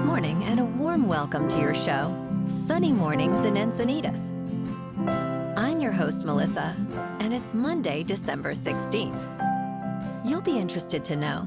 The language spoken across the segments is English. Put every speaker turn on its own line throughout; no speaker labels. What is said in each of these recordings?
Good morning and a warm welcome to your show, Sunny Mornings in Encinitas. I'm your host, Melissa, and it's Monday, December 16th. You'll be interested to know,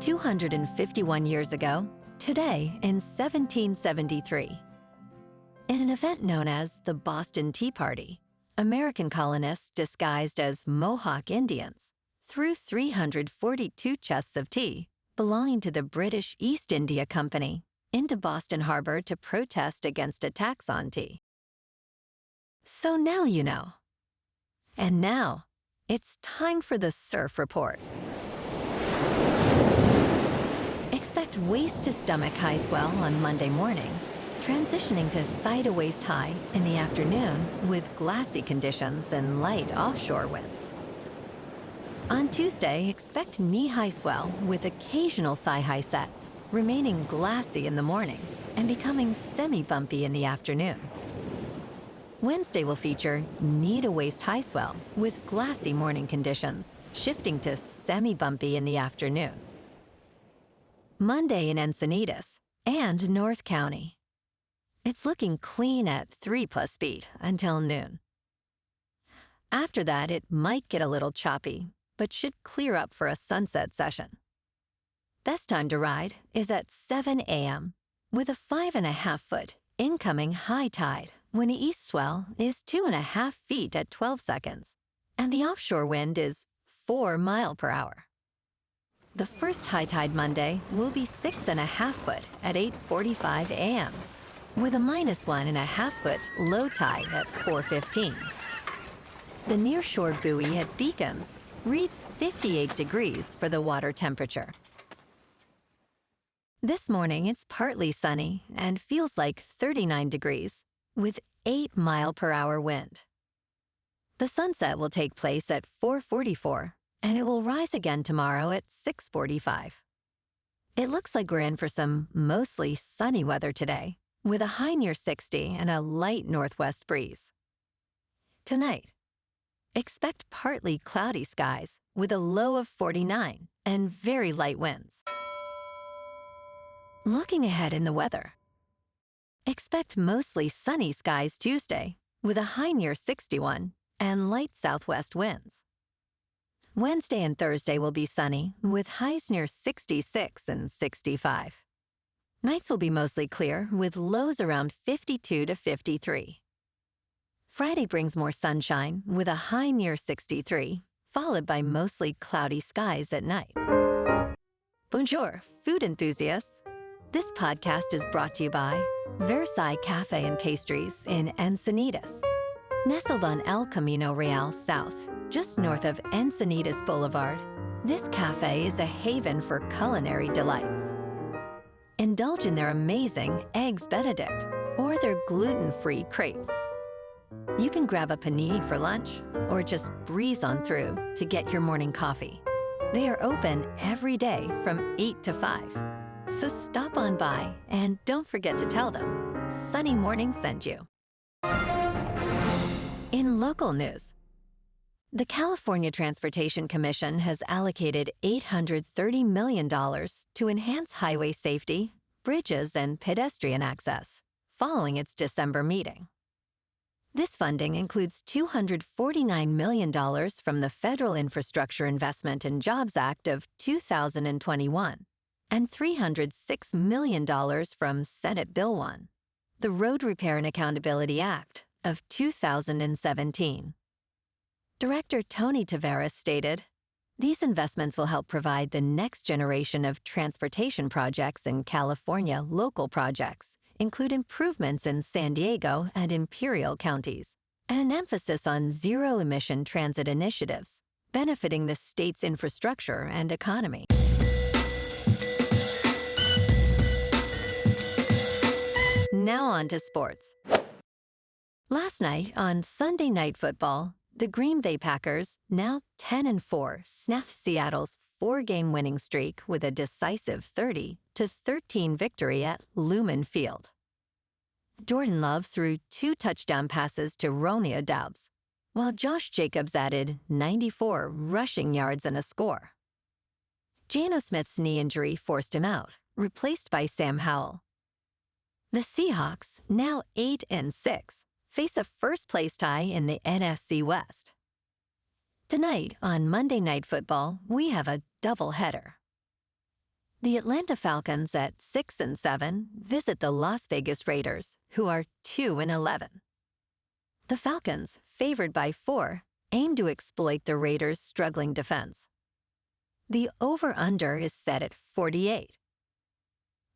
251 years ago, today in 1773, in an event known as the Boston Tea Party, American colonists disguised as Mohawk Indians threw 342 chests of tea belonging to the British East India Company into Boston Harbor to protest against a tax on tea. So now you know. And now, it's time for the Surf Report. Expect waist-to-stomach high swell on Monday morning, transitioning to thigh-to-waist high in the afternoon with glassy conditions and light offshore winds. On Tuesday, expect knee-high swell with occasional thigh-high sets, remaining glassy in the morning and becoming semi-bumpy in the afternoon. Wednesday will feature knee-to-waist high swell with glassy morning conditions, shifting to semi-bumpy in the afternoon. Monday in Encinitas and North County. It's looking clean at 3+ speed until noon. After that, it might get a little choppy, but should clear up for a sunset session. Best time to ride is at 7 a.m. with a 5.5-foot incoming high tide when the east swell is 2.5 feet at 12 seconds, and the offshore wind is 4 miles per hour. The first high tide Monday will be 6.5 foot at 8:45 a.m. with a -1.5-foot low tide at 4:15. The nearshore buoy at Beacons reads 58 degrees for the water temperature. This morning, it's partly sunny and feels like 39 degrees with 8 mile per hour wind. The sunset will take place at 4:44, and it will rise again tomorrow at 6:45. It looks like we're in for some mostly sunny weather today, with a high near 60 and a light northwest breeze. Tonight, expect partly cloudy skies with a low of 49 and very light winds. Looking ahead in the weather, expect mostly sunny skies Tuesday with a high near 61 and light southwest winds. Wednesday and Thursday will be sunny with highs near 66 and 65. Nights will be mostly clear with lows around 52 to 53. Friday brings more sunshine with a high near 63, followed by mostly cloudy skies at night. Bonjour, food enthusiasts. This podcast is brought to you by Versailles Cafe and Pastries in Encinitas. Nestled on El Camino Real South, just north of Encinitas Boulevard, this cafe is a haven for culinary delights. Indulge in their amazing Eggs Benedict or their gluten-free crepes. You can grab a panini for lunch or just breeze on through to get your morning coffee. They are open every day from 8 to 5. So stop on by and don't forget to tell them Sunny Morning sent you. In local news, the California Transportation Commission has allocated $830 million to enhance highway safety, bridges, and pedestrian access following its December meeting. This funding includes $249 million from the Federal Infrastructure Investment and Jobs Act of 2021 and $306 million from Senate Bill 1, the Road Repair and Accountability Act of 2017. Director Tony Taveras stated, "These investments will help provide the next generation of transportation projects in California. Local projects include improvements in San Diego and Imperial counties, and an emphasis on zero-emission transit initiatives, benefiting the state's infrastructure and economy." Now on to sports. Last night on Sunday Night Football, the Green Bay Packers, now 10-4, snapped Seattle's 4-game winning streak with a decisive 30-13 victory at Lumen Field. Jordan Love threw 2 touchdown passes to Romeo Doubs, while Josh Jacobs added 94 rushing yards and a score. Geno Smith's knee injury forced him out, replaced by Sam Howell. The Seahawks, now 8-6, face a first-place tie in the NFC West. Tonight, on Monday Night Football, we have a doubleheader. The Atlanta Falcons at 6-7 visit the Las Vegas Raiders, who are 2-11. The Falcons, favored by 4, aim to exploit the Raiders' struggling defense. The over-under is set at 48.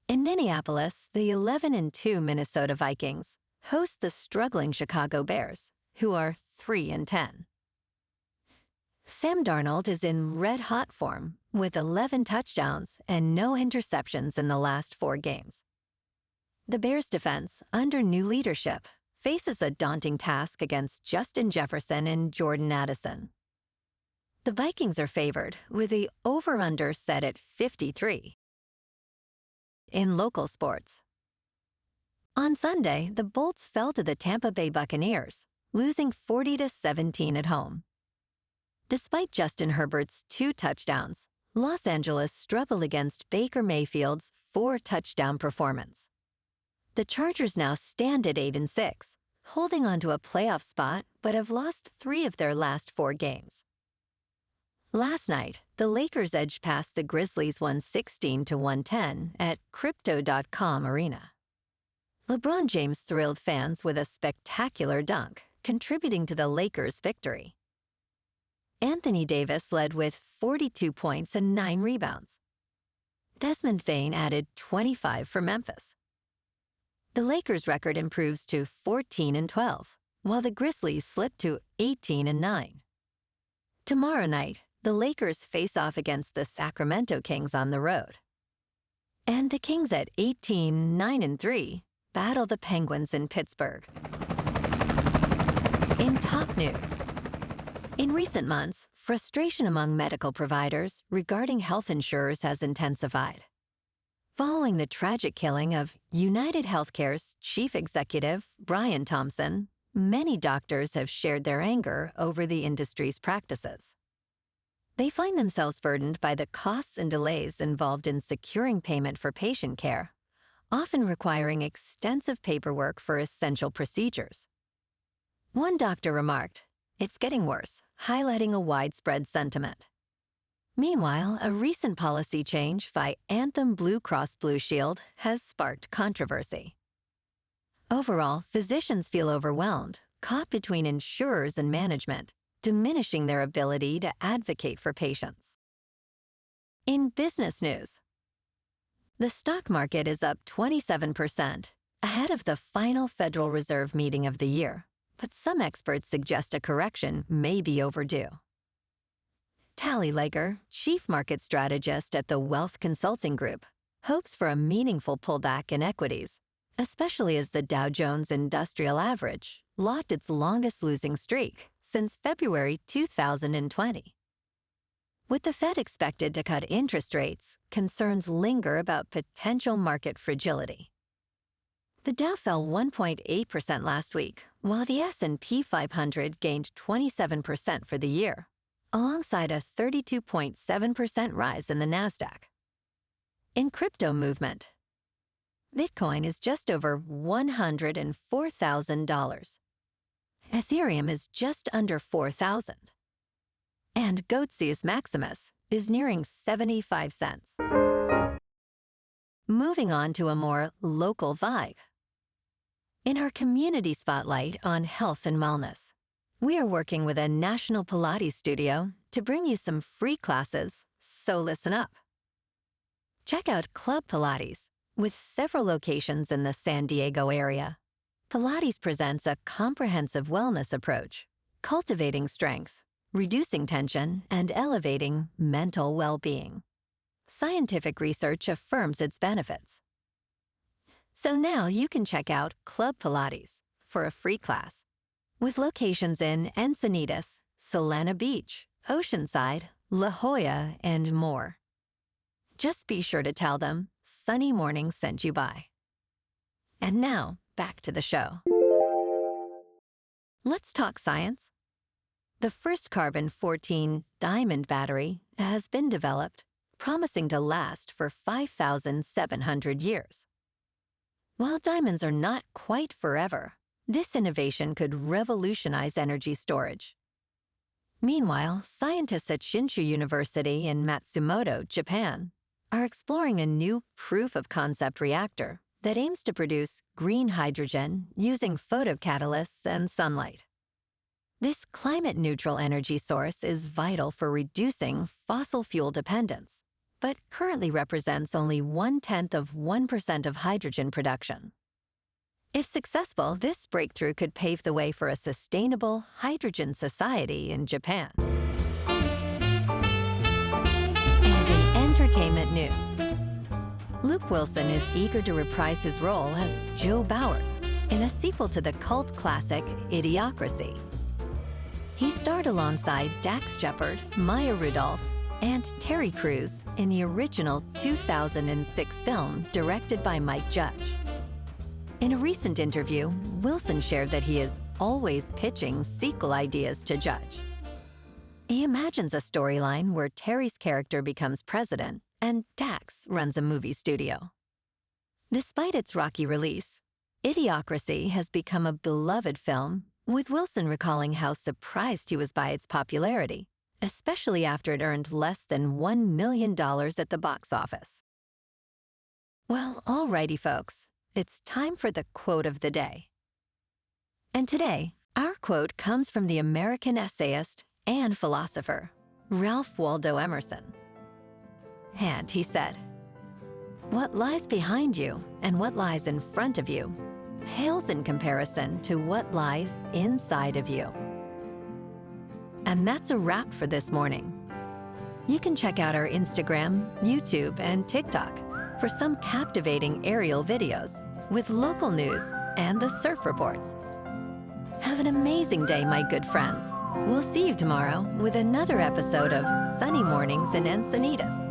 In Minneapolis, the 11-2 Minnesota Vikings host the struggling Chicago Bears, who are 3-10. Sam Darnold is in red-hot form with 11 touchdowns and no interceptions in the last 4 games. The Bears' defense, under new leadership, faces a daunting task against Justin Jefferson and Jordan Addison. The Vikings are favored, with the over-under set at 53. In local sports. On Sunday, the Bolts fell to the Tampa Bay Buccaneers, losing 40-17 at home. Despite Justin Herbert's 2 touchdowns, Los Angeles struggled against Baker Mayfield's 4-touchdown performance. The Chargers now stand at 8-6, holding on to a playoff spot but have lost 3 of their last 4 games. Last night, the Lakers edged past the Grizzlies 116-110 at Crypto.com Arena. LeBron James thrilled fans with a spectacular dunk, contributing to the Lakers' victory. Anthony Davis led with 42 points and 9 rebounds. Desmond Bain added 25 for Memphis. The Lakers' record improves to 14-12, while the Grizzlies slip to 18-9. Tomorrow night, the Lakers face off against the Sacramento Kings on the road. And the Kings at 18-9-3 battle the Penguins in Pittsburgh. In top news. In recent months, frustration among medical providers regarding health insurers has intensified. Following the tragic killing of United Healthcare's chief executive, Brian Thompson, many doctors have shared their anger over the industry's practices. They find themselves burdened by the costs and delays involved in securing payment for patient care, often requiring extensive paperwork for essential procedures. One doctor remarked, "It's getting worse," highlighting a widespread sentiment. Meanwhile, a recent policy change by Anthem Blue Cross Blue Shield has sparked controversy. Overall, physicians feel overwhelmed, caught between insurers and management, diminishing their ability to advocate for patients. In business news, the stock market is up 27%, ahead of the final Federal Reserve meeting of the year, but some experts suggest a correction may be overdue. Tally Lager, chief market strategist at the Wealth Consulting Group, hopes for a meaningful pullback in equities, especially as the Dow Jones Industrial Average locked its longest losing streak since February 2020. With the Fed expected to cut interest rates, concerns linger about potential market fragility. The Dow fell 1.8% last week, while the S&P 500 gained 27% for the year, alongside a 32.7% rise in the Nasdaq. In crypto movement, Bitcoin is just over $104,000. Ethereum is just under 4,000. And Goatsius Maximus is nearing 75 cents. Moving on to a more local vibe. In our community spotlight on health and wellness, we are working with a national Pilates studio to bring you some free classes, so listen up. Check out Club Pilates, with several locations in the San Diego area. Pilates presents a comprehensive wellness approach, cultivating strength, reducing tension, and elevating mental well-being. Scientific research affirms its benefits. So now you can check out Club Pilates for a free class, with locations in Encinitas, Solana Beach, Oceanside, La Jolla, and more. Just be sure to tell them Sunny Morning sent you by. And now, back to the show. Let's talk science. The first carbon-14 diamond battery has been developed, promising to last for 5,700 years. While diamonds are not quite forever, this innovation could revolutionize energy storage. Meanwhile, scientists at Shinshu University in Matsumoto, Japan, are exploring a new proof-of-concept reactor that aims to produce green hydrogen using photocatalysts and sunlight. This climate-neutral energy source is vital for reducing fossil fuel dependence, but currently represents only 0.1% of hydrogen production. If successful, this breakthrough could pave the way for a sustainable hydrogen society in Japan. And in entertainment news, Luke Wilson is eager to reprise his role as Joe Bowers in a sequel to the cult classic Idiocracy. He starred alongside Dax Shepard, Maya Rudolph, and Terry Crews in the original 2006 film directed by Mike Judge. In a recent interview, Wilson shared that he is always pitching sequel ideas to Judge. He imagines a storyline where Terry's character becomes president and Dax runs a movie studio. Despite its rocky release, Idiocracy has become a beloved film, with Wilson recalling how surprised he was by its popularity, especially after it earned less than $1 million at the box office. Well, alrighty, folks. It's time for the quote of the day. And today, our quote comes from the American essayist and philosopher, Ralph Waldo Emerson. And he said, "What lies behind you and what lies in front of you pales in comparison to what lies inside of you." And that's a wrap for this morning. You can check out our Instagram, YouTube, and TikTok for some captivating aerial videos with local news and the surf reports. Have an amazing day, my good friends. We'll see you tomorrow with another episode of Sunny Mornings in Encinitas.